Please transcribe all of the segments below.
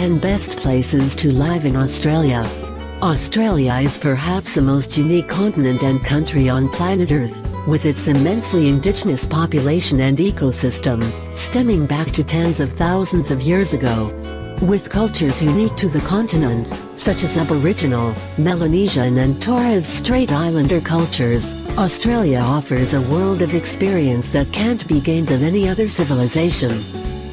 10 best places to live in Australia. Australia is perhaps the most unique continent and country on planet Earth, with its immensely indigenous population and ecosystem, stemming back to tens of thousands of years ago. With cultures unique to the continent, such as Aboriginal, Melanesian and Torres Strait Islander cultures, Australia offers a world of experience that can't be gained in any other civilization.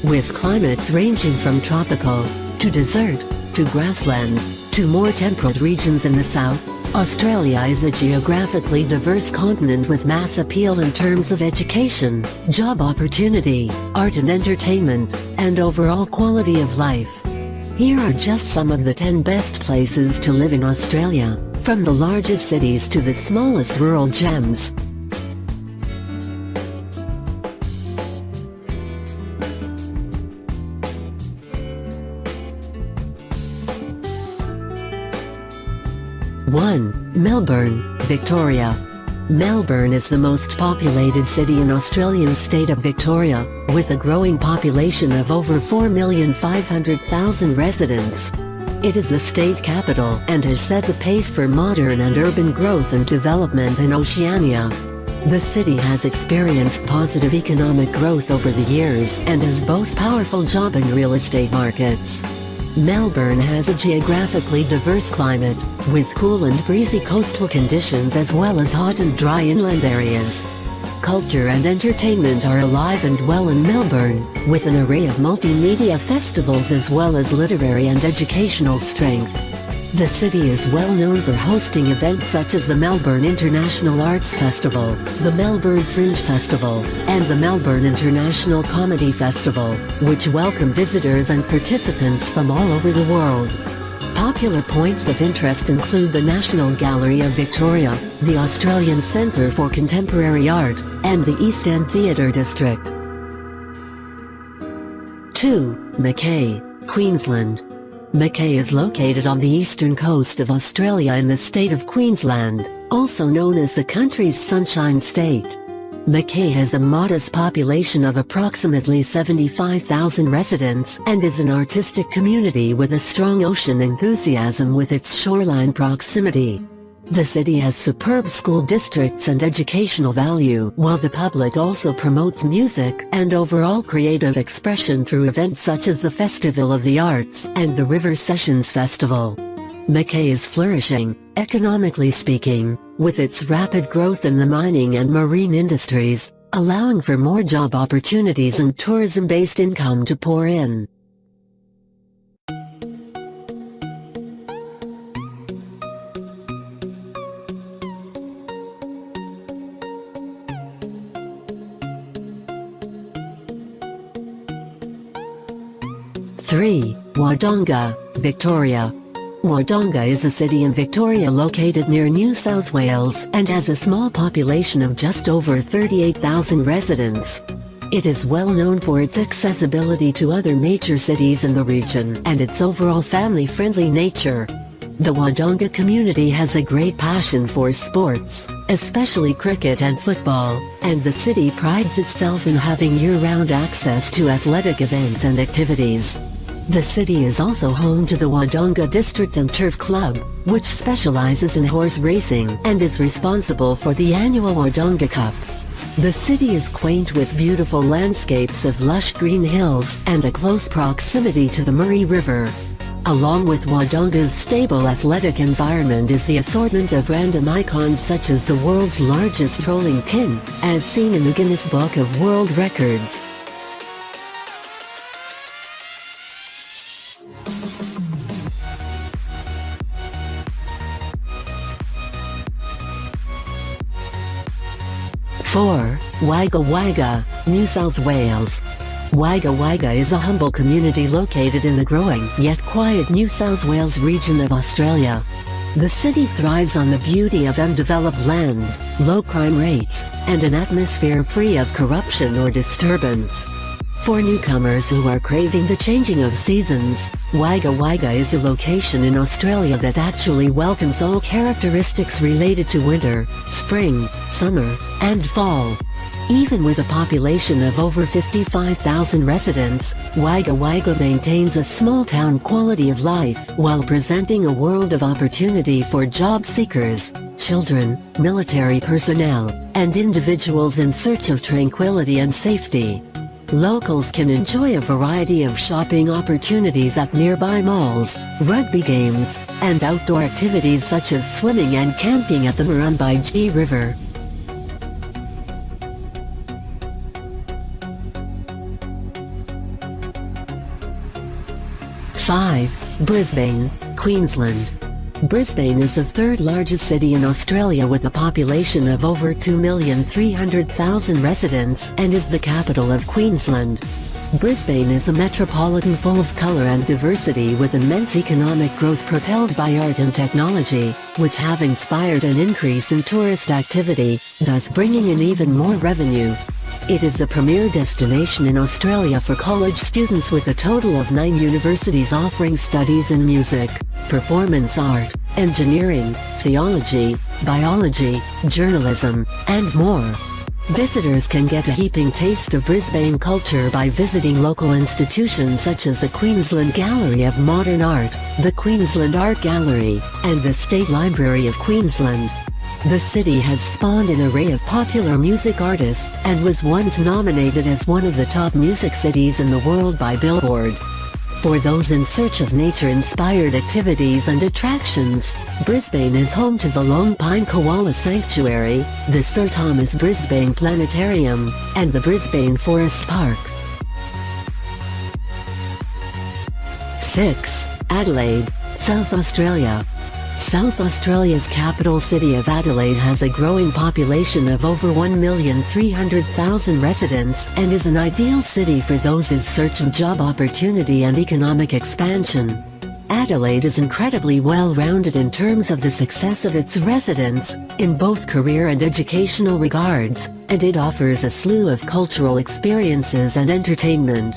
With climates ranging from tropical, to desert, to grassland, to more temperate regions in the south, Australia is a geographically diverse continent with mass appeal in terms of education, job opportunity, art and entertainment, and overall quality of life. Here are just some of the 10 best places to live in Australia, from the largest cities to the smallest rural gems. One, Melbourne, Victoria. Melbourne is the most populated city in Australia's state of Victoria, with a growing population of over 4,500,000 residents. It is the state capital and has set the pace for modern and urban growth and development in Oceania. The city has experienced positive economic growth over the years and has both powerful job and real estate markets. Melbourne has a geographically diverse climate, with cool and breezy coastal conditions as well as hot and dry inland areas. Culture and entertainment are alive and well in Melbourne, with an array of multimedia festivals as well as literary and educational strength. The city is well known for hosting events such as the Melbourne International Arts Festival, the Melbourne Fringe Festival, and the Melbourne International Comedy Festival, which welcome visitors and participants from all over the world. Popular points of interest include the National Gallery of Victoria, the Australian Centre for Contemporary Art, and the East End Theatre District. 2. Mackay, Queensland. Mackay is located on the eastern coast of Australia in the state of Queensland, also known as the country's Sunshine State. Mackay has a modest population of approximately 75,000 residents and is an artistic community with a strong ocean enthusiasm with its shoreline proximity. The city has superb school districts and educational value, while the public also promotes music and overall creative expression through events such as the Festival of the Arts and the River Sessions Festival. Mackay is flourishing, economically speaking, with its rapid growth in the mining and marine industries, allowing for more job opportunities and tourism-based income to pour in. Three, Wodonga, Victoria. Wodonga is a city in Victoria located near New South Wales and has a small population of just over 38,000 residents. It is well known for its accessibility to other major cities in the region and its overall family-friendly nature. The Wodonga community has a great passion for sports, especially cricket and football, and the city prides itself in having year-round access to athletic events and activities. The city is also home to the Wodonga District and Turf Club, which specializes in horse racing and is responsible for the annual Wodonga Cup. The city is quaint with beautiful landscapes of lush green hills and a close proximity to the Murray River. Along with Wodonga's stable athletic environment is the assortment of random icons such as the world's largest rolling pin, as seen in the Guinness Book of World Records. Four, Wagga Wagga, New South Wales. Wagga Wagga is a humble community located in the growing yet quiet New South Wales region of Australia. The city thrives on the beauty of undeveloped land, low crime rates, and an atmosphere free of corruption or disturbance. For newcomers who are craving the changing of seasons, Wagga Wagga is a location in Australia that actually welcomes all characteristics related to winter, spring, summer, and fall. Even with a population of over 55,000 residents, Wagga Wagga maintains a small-town quality of life while presenting a world of opportunity for job seekers, children, military personnel, and individuals in search of tranquility and safety. Locals can enjoy a variety of shopping opportunities at nearby malls, rugby games, and outdoor activities such as swimming and camping at the Murrumbidgee River. 5. Brisbane, Queensland. Brisbane is the third largest city in Australia with a population of over 2,300,000 residents and is the capital of Queensland. Brisbane is a metropolitan full of colour and diversity with immense economic growth propelled by art and technology, which have inspired an increase in tourist activity, thus bringing in even more revenue. It is the premier destination in Australia for college students with a total of 9 universities offering studies in music, performance art, engineering, theology, biology, journalism, and more. Visitors can get a heaping taste of Brisbane culture by visiting local institutions such as the Queensland Gallery of Modern Art, the Queensland Art Gallery, and the State Library of Queensland. The city has spawned an array of popular music artists and was once nominated as one of the top music cities in the world by Billboard. For those in search of nature-inspired activities and attractions, Brisbane is home to the Long Pine Koala Sanctuary, the Sir Thomas Brisbane Planetarium, and the Brisbane Forest Park. 6. Adelaide, South Australia. South Australia's capital city of Adelaide has a growing population of over 1,300,000 residents and is an ideal city for those in search of job opportunity and economic expansion. Adelaide is incredibly well-rounded in terms of the success of its residents, in both career and educational regards, and it offers a slew of cultural experiences and entertainment.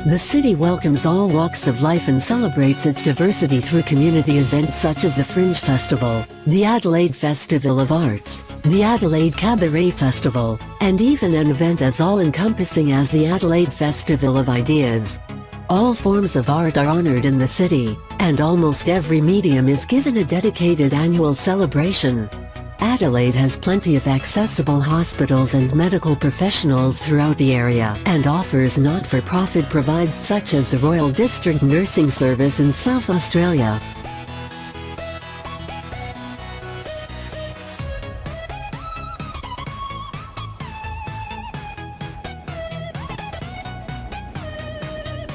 The city welcomes all walks of life and celebrates its diversity through community events such as the Fringe Festival, the Adelaide Festival of Arts, the Adelaide Cabaret Festival, and even an event as all-encompassing as the Adelaide Festival of Ideas. All forms of art are honored in the city, and almost every medium is given a dedicated annual celebration. Adelaide has plenty of accessible hospitals and medical professionals throughout the area and offers not-for-profit providers such as the Royal District Nursing Service in South Australia.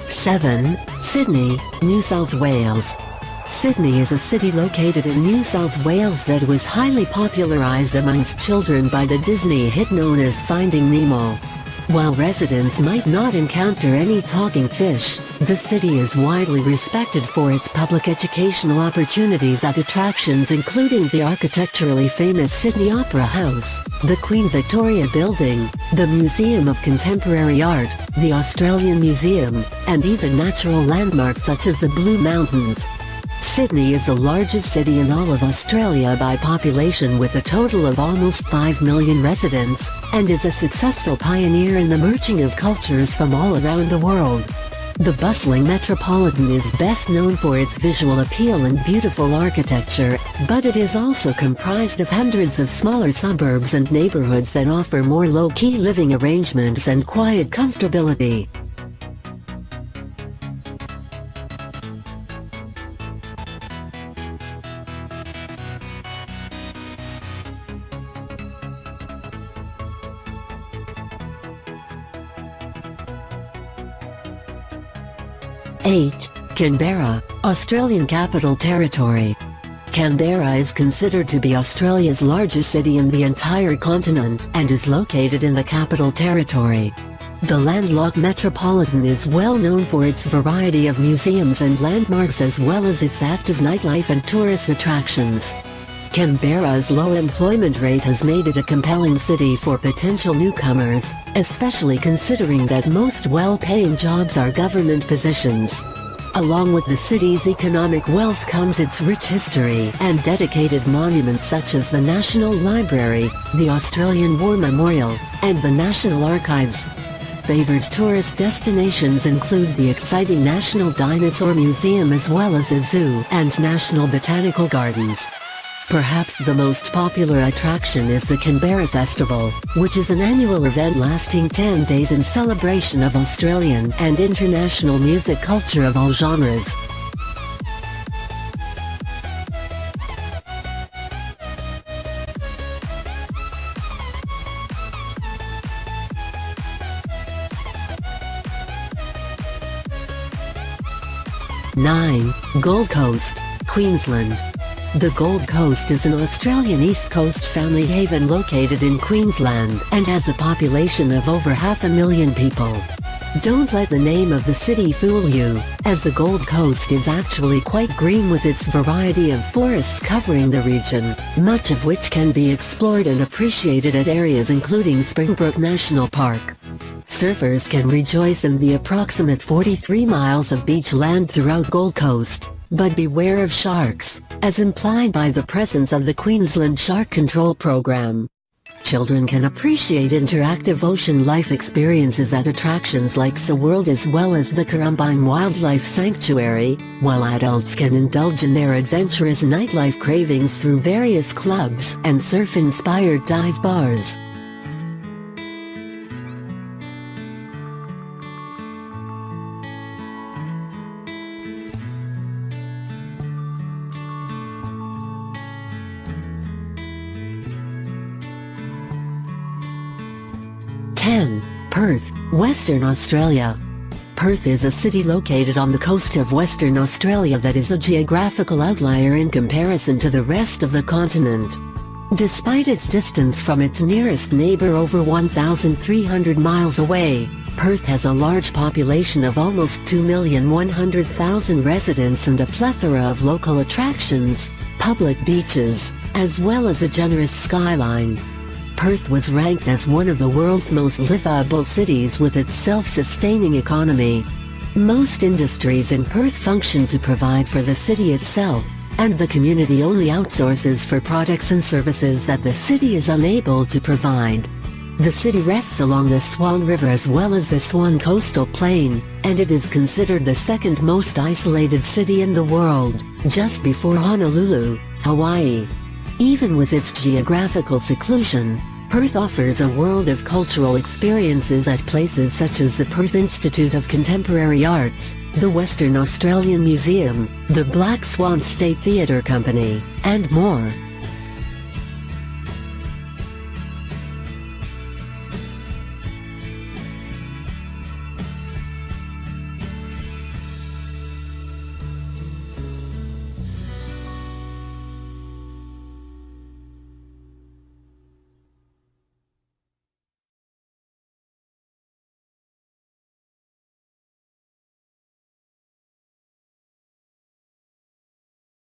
'7. Sydney, New South Wales. Sydney is a city located in New South Wales that was highly popularised amongst children by the Disney hit known as Finding Nemo. While residents might not encounter any talking fish, the city is widely respected for its public educational opportunities at attractions including the architecturally famous Sydney Opera House, the Queen Victoria Building, the Museum of Contemporary Art, the Australian Museum, and even natural landmarks such as the Blue Mountains. Sydney is the largest city in all of Australia by population with a total of almost 5 million residents, and is a successful pioneer in the merging of cultures from all around the world. The bustling metropolitan is best known for its visual appeal and beautiful architecture, but it is also comprised of hundreds of smaller suburbs and neighbourhoods that offer more low-key living arrangements and quiet comfortability. '8. Canberra, Australian Capital Territory. Canberra is considered to be Australia's largest city in the entire continent and is located in the Capital Territory. The landlocked metropolitan is well known for its variety of museums and landmarks as well as its active nightlife and tourist attractions. Canberra's low employment rate has made it a compelling city for potential newcomers, especially considering that most well-paying jobs are government positions. Along with the city's economic wealth comes its rich history and dedicated monuments such as the National Library, the Australian War Memorial, and the National Archives. Favored tourist destinations include the exciting National Dinosaur Museum as well as a zoo and National Botanical Gardens. Perhaps the most popular attraction is the Canberra Festival, which is an annual event lasting 10 days in celebration of Australian and international music culture of all genres. Nine, Gold Coast, Queensland. The Gold Coast is an Australian East Coast family haven located in Queensland and has a population of over 500,000 people. Don't let the name of the city fool you, as the Gold Coast is actually quite green with its variety of forests covering the region, much of which can be explored and appreciated at areas including Springbrook National Park. Surfers can rejoice in the approximate 43 miles of beach land throughout Gold Coast, but beware of sharks, as implied by the presence of the Queensland Shark Control Program. Children can appreciate interactive ocean life experiences at attractions like SeaWorld as well as the Currumbine Wildlife Sanctuary, while adults can indulge in their adventurous nightlife cravings through various clubs and surf-inspired dive bars. Perth, Western Australia. Perth is a city located on the coast of Western Australia that is a geographical outlier in comparison to the rest of the continent. Despite its distance from its nearest neighbour over 1,300 miles away, Perth has a large population of almost 2,100,000 residents and a plethora of local attractions, public beaches, as well as a generous skyline. Perth was ranked as one of the world's most livable cities with its self-sustaining economy. Most industries in Perth function to provide for the city itself, and the community only outsources for products and services that the city is unable to provide. The city rests along the Swan River as well as the Swan Coastal Plain, and it is considered the second most isolated city in the world, just before Honolulu, Hawaii. Even with its geographical seclusion, Perth offers a world of cultural experiences at places such as the Perth Institute of Contemporary Arts, the Western Australian Museum, the Black Swan State Theatre Company, and more.